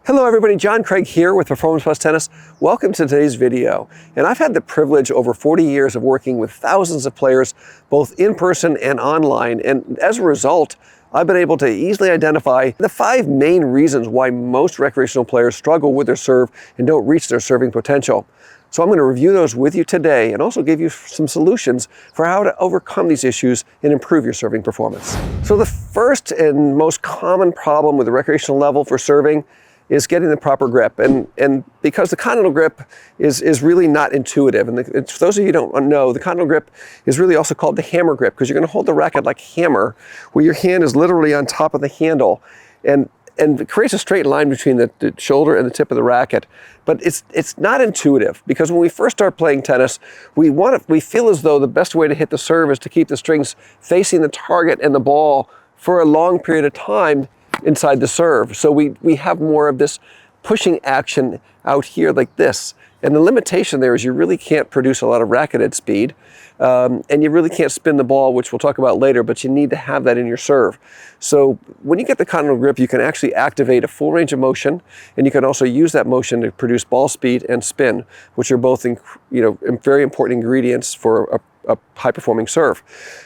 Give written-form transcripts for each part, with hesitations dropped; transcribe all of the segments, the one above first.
Hello everybody, John Craig here with Performance Plus Tennis. Welcome to today's video. And I've had the privilege over 40 years of working with thousands of players, both in person and online. And as a result, I've been able to easily identify the 5 main reasons why most recreational players struggle with their serve and don't reach their serving potential. So I'm going to review those with you today and also give you some solutions for how to overcome these issues and improve your serving performance. So the first and most common problem with the recreational level for serving is getting the proper grip. And because the continental grip is really not intuitive. And for those of you who don't know, the continental grip is really also called the hammer grip because you're going to hold the racket like a hammer, where your hand is literally on top of the handle. And it creates a straight line between the shoulder and the tip of the racket. But it's not intuitive, because when we first start playing tennis, we feel as though the best way to hit the serve is to keep the strings facing the target and the ball for a long period of time inside the serve. So we have more of this pushing action out here like this. And the limitation there is you really can't produce a lot of racket head speed, and you really can't spin the ball, which we'll talk about later, but you need to have that in your serve. So when you get the continental grip, you can actually activate a full range of motion, and you can also use that motion to produce ball speed and spin, which are both very important ingredients for a high-performing serve.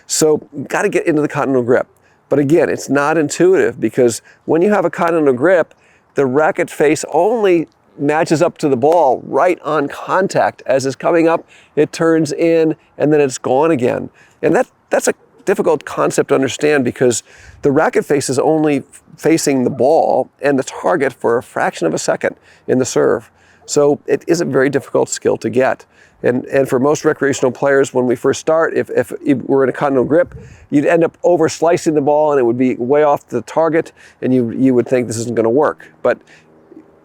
So you've got to get into the continental grip. But again, it's not intuitive, because when you have a continental grip, the racket face only matches up to the ball right on contact. As it's coming up, it turns in and then it's gone again. And that's a difficult concept to understand, because the racket face is only facing the ball and the target for a fraction of a second in the serve. So it is a very difficult skill to get. And for most recreational players, when we first start, if we're in a continental grip, you'd end up over slicing the ball and it would be way off the target, and you would think this isn't going to work. But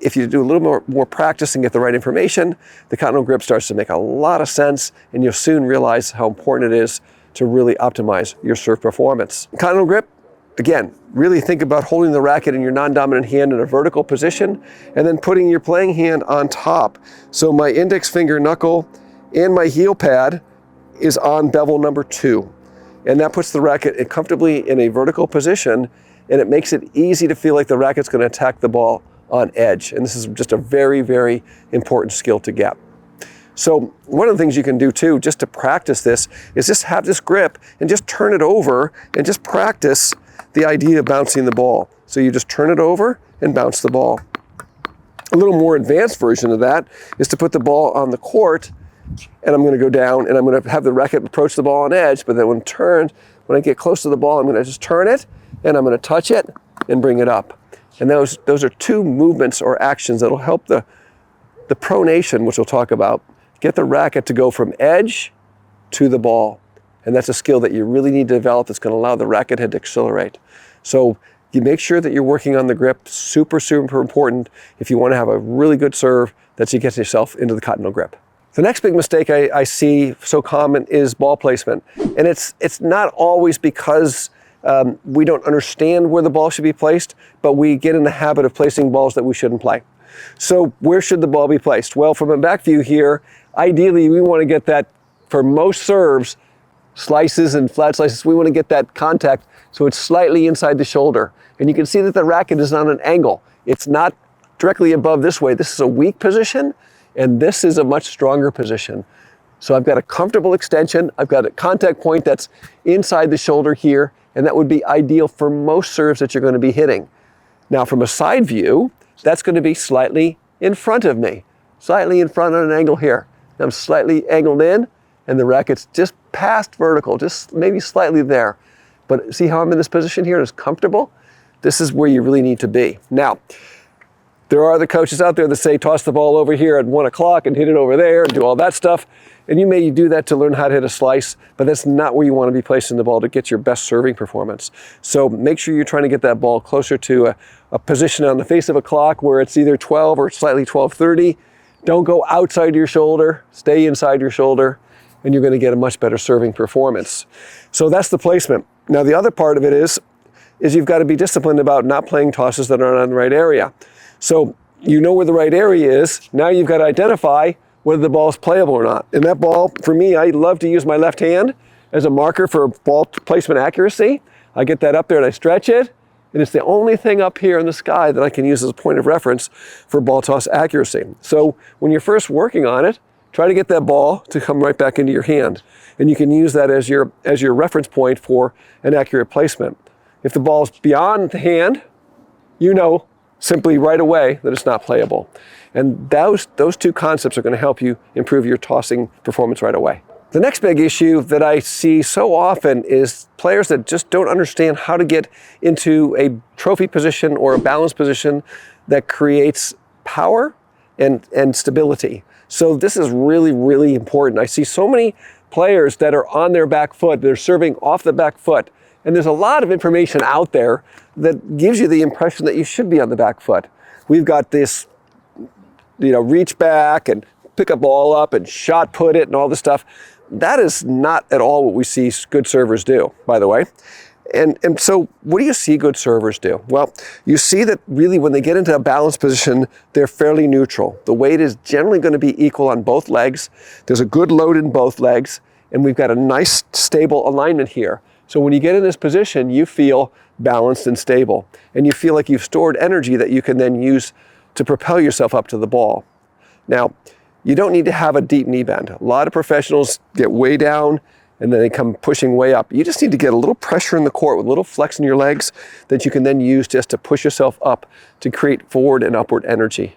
if you do a little more practice and get the right information, the continental grip starts to make a lot of sense, and you'll soon realize how important it is to really optimize your serve performance. Continental grip, again, really think about holding the racket in your non-dominant hand in a vertical position, and then putting your playing hand on top. So my index finger knuckle and my heel pad is on bevel number 2. And that puts the racket comfortably in a vertical position, and it makes it easy to feel like the racket's going to attack the ball on edge. And this is just a very, very important skill to get. So one of the things you can do too, just to practice this, is just have this grip and just turn it over and just practice the idea of bouncing the ball. So you just turn it over and bounce the ball. A little more advanced version of that is to put the ball on the court, and I'm going to go down and I'm going to have the racket approach the ball on edge, but then when I get close to the ball, I'm going to just turn it and I'm going to touch it and bring it up. And those are 2 movements or actions that'll help the pronation, which we'll talk about, get the racket to go from edge to the ball. And that's a skill that you really need to develop that's going to allow the racket head to accelerate. So you make sure that you're working on the grip. Super, super important if you want to have a really good serve, that you get yourself into the continental grip. The next big mistake I see so common is ball placement. And it's not always because we don't understand where the ball should be placed, but we get in the habit of placing balls that we shouldn't play. So where should the ball be placed? Well, from a back view here, ideally we want to get that, for most serves, slices and flat slices, we want to get that contact so it's slightly inside the shoulder. And you can see that the racket is on an angle. It's not directly above this way. This is a weak position, and this is a much stronger position. So I've got a comfortable extension. I've got a contact point that's inside the shoulder here, and that would be ideal for most serves that you're going to be hitting. Now from a side view, that's going to be slightly in front of me, slightly in front on an angle here. I'm slightly angled in, and the racket's just past vertical, just maybe slightly there. But see how I'm in this position here? It's comfortable. This is where you really need to be. Now, there are other coaches out there that say toss the ball over here at 1 o'clock and hit it over there and do all that stuff. And you may do that to learn how to hit a slice, but that's not where you want to be placing the ball to get your best serving performance. So make sure you're trying to get that ball closer to a position on the face of a clock where it's either 12 or slightly 12:30. Don't go outside your shoulder, stay inside your shoulder, and you're going to get a much better serving performance. So that's the placement. Now the other part of it is you've got to be disciplined about not playing tosses that aren't in the right area. So you know where the right area is. Now you've got to identify whether the ball is playable or not. And that ball, for me, I love to use my left hand as a marker for ball placement accuracy. I get that up there and I stretch it, and it's the only thing up here in the sky that I can use as a point of reference for ball toss accuracy. So when you're first working on it, try to get that ball to come right back into your hand. And you can use that as your reference point for an accurate placement. If the ball's beyond the hand, you know simply right away that it's not playable. And those two concepts are going to help you improve your tossing performance right away. The next big issue that I see so often is players that just don't understand how to get into a trophy position or a balance position that creates power and stability. So this is really, really important. I see so many players that are on their back foot, they're serving off the back foot. And there's a lot of information out there that gives you the impression that you should be on the back foot. We've got this, reach back and pick a ball up and shot put it and all this stuff. That is not at all what we see good servers do, by the way. And so what do you see good servers do? Well, you see that really when they get into a balanced position, they're fairly neutral. The weight is generally going to be equal on both legs. There's a good load in both legs, and we've got a nice stable alignment here. So when you get in this position, you feel balanced and stable, and you feel like you've stored energy that you can then use to propel yourself up to the ball. Now, you don't need to have a deep knee bend. A lot of professionals get way down and then they come pushing way up. You just need to get a little pressure in the court with a little flex in your legs that you can then use just to push yourself up to create forward and upward energy.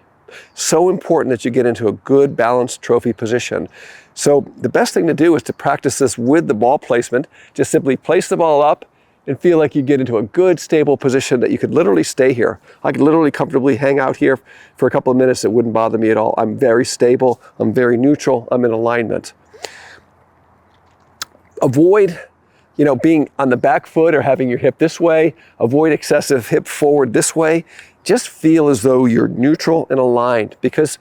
So important that you get into a good balanced trophy position. So the best thing to do is to practice this with the ball placement. Just simply place the ball up and feel like you get into a good stable position that you could literally stay here. I could literally comfortably hang out here for a couple of minutes. It wouldn't bother me at all. I'm very stable. I'm very neutral. I'm in alignment. Avoid, being on the back foot or having your hip this way. Avoid excessive hip forward this way. Just feel as though you're neutral and aligned, because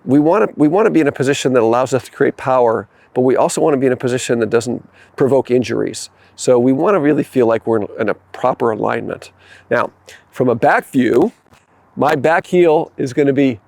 we want to be in a position that allows us to create power, but we also want to be in a position that doesn't provoke injuries. So we want to really feel like we're in a proper alignment. Now, from a back view, my back heel is going to be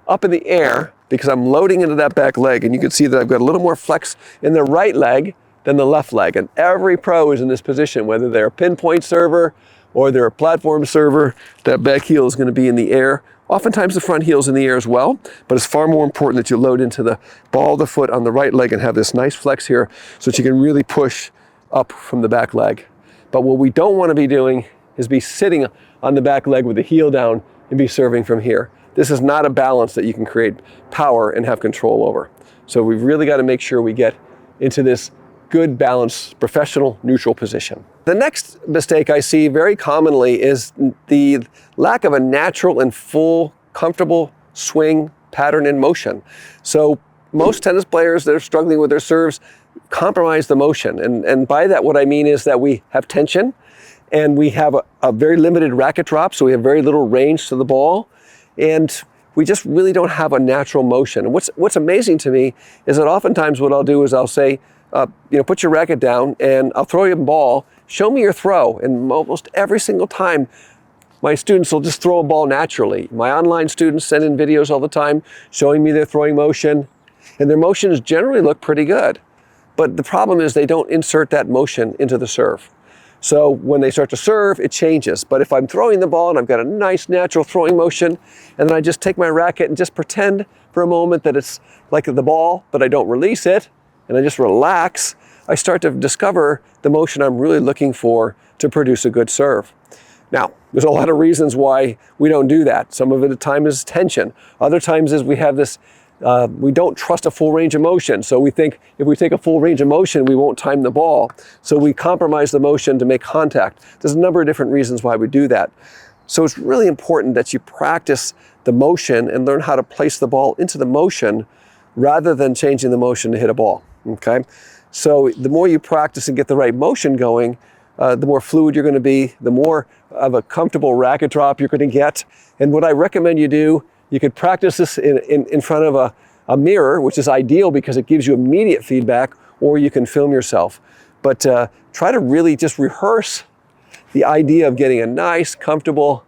up in the air because I'm loading into that back leg, and you can see that I've got a little more flex in the right leg than the left leg. And every pro is in this position, whether they're a pinpoint server or they're a platform server, that back heel is going to be in the air. Oftentimes the front heel is in the air as well, but it's far more important that you load into the ball of the foot on the right leg and have this nice flex here so that you can really push up from the back leg. But what we don't want to be doing is be sitting on the back leg with the heel down and be serving from here. This is not a balance that you can create power and have control over. So we've really got to make sure we get into this good, balanced, professional, neutral position. The next mistake I see very commonly is the lack of a natural and full, comfortable swing pattern in motion. So most tennis players that are struggling with their serves compromise the motion. And by that, what I mean is that we have tension and we have a very limited racket drop, so we have very little range to the ball. And we just really don't have a natural motion. And what's amazing to me is that oftentimes what I'll do is I'll say, put your racket down and I'll throw you a ball, show me your throw. And almost every single time, my students will just throw a ball naturally. My online students send in videos all the time showing me their throwing motion, and their motions generally look pretty good. But the problem is they don't insert that motion into the serve. So when they start to serve, it changes. But if I'm throwing the ball and I've got a nice natural throwing motion, and then I just take my racket and just pretend for a moment that it's like the ball, but I don't release it, and I just relax, I start to discover the motion I'm really looking for to produce a good serve. Now, there's a lot of reasons why we don't do that. Some of it at times is tension. Other times is we have this, we don't trust a full range of motion. So we think if we take a full range of motion, we won't time the ball. So we compromise the motion to make contact. There's a number of different reasons why we do that. So it's really important that you practice the motion and learn how to place the ball into the motion rather than changing the motion to hit a ball, okay? So the more you practice and get the right motion going, the more fluid you're going to be, the more of a comfortable racket drop you're going to get. And what I recommend you do, you could practice this in front of a mirror, which is ideal because it gives you immediate feedback, or you can film yourself. But try to really just rehearse the idea of getting a nice, comfortable,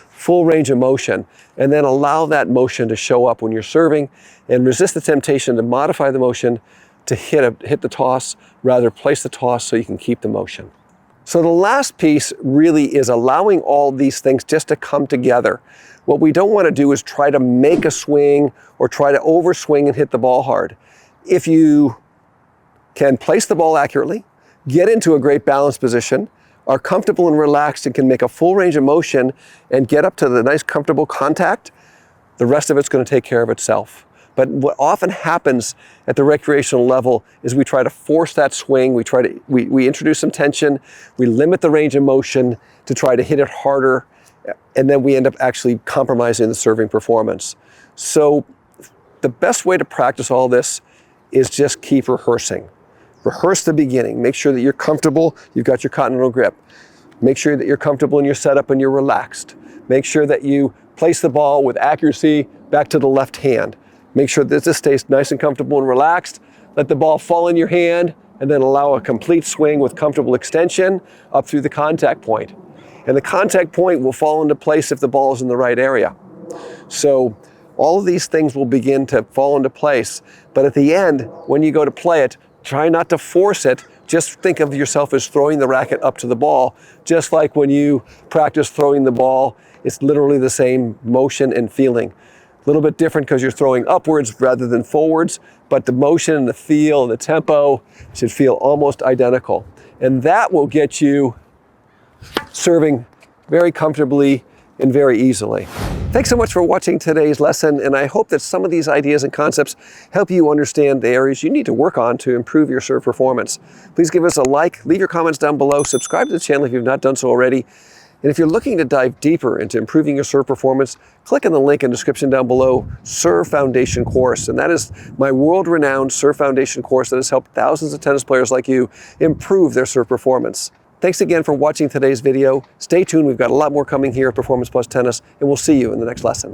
full range of motion, and then allow that motion to show up when you're serving, and resist the temptation to modify the motion to hit the toss, rather place the toss so you can keep the motion. So the last piece really is allowing all these things just to come together. What we don't want to do is try to make a swing or try to overswing and hit the ball hard. If you can place the ball accurately, get into a great balance position, are comfortable and relaxed and can make a full range of motion and get up to the nice comfortable contact, the rest of it's going to take care of itself. But what often happens at the recreational level is we try to force that swing, we introduce some tension, we limit the range of motion to try to hit it harder, and then we end up actually compromising the serving performance. So the best way to practice all this is just keep rehearsing. Rehearse the beginning. Make sure that you're comfortable, you've got your continental grip. Make sure that you're comfortable in your setup and you're relaxed. Make sure that you place the ball with accuracy back to the left hand. Make sure that this stays nice and comfortable and relaxed. Let the ball fall in your hand and then allow a complete swing with comfortable extension up through the contact point. And the contact point will fall into place if the ball is in the right area. So all of these things will begin to fall into place. But at the end, when you go to play it, try not to force it. Just think of yourself as throwing the racket up to the ball. Just like when you practice throwing the ball, it's literally the same motion and feeling. A little bit different because you're throwing upwards rather than forwards, but the motion and the feel and the tempo should feel almost identical. And that will get you serving very comfortably and very easily. Thanks so much for watching today's lesson, and I hope that some of these ideas and concepts help you understand the areas you need to work on to improve your serve performance. Please give us a like, leave your comments down below, subscribe to the channel if you've not done so already. And if you're looking to dive deeper into improving your serve performance, click on the link in the description down below, Serve Foundation course. And that is my world-renowned Serve Foundation course that has helped thousands of tennis players like you improve their serve performance. Thanks again for watching today's video. Stay tuned, we've got a lot more coming here at Performance Plus Tennis, and we'll see you in the next lesson.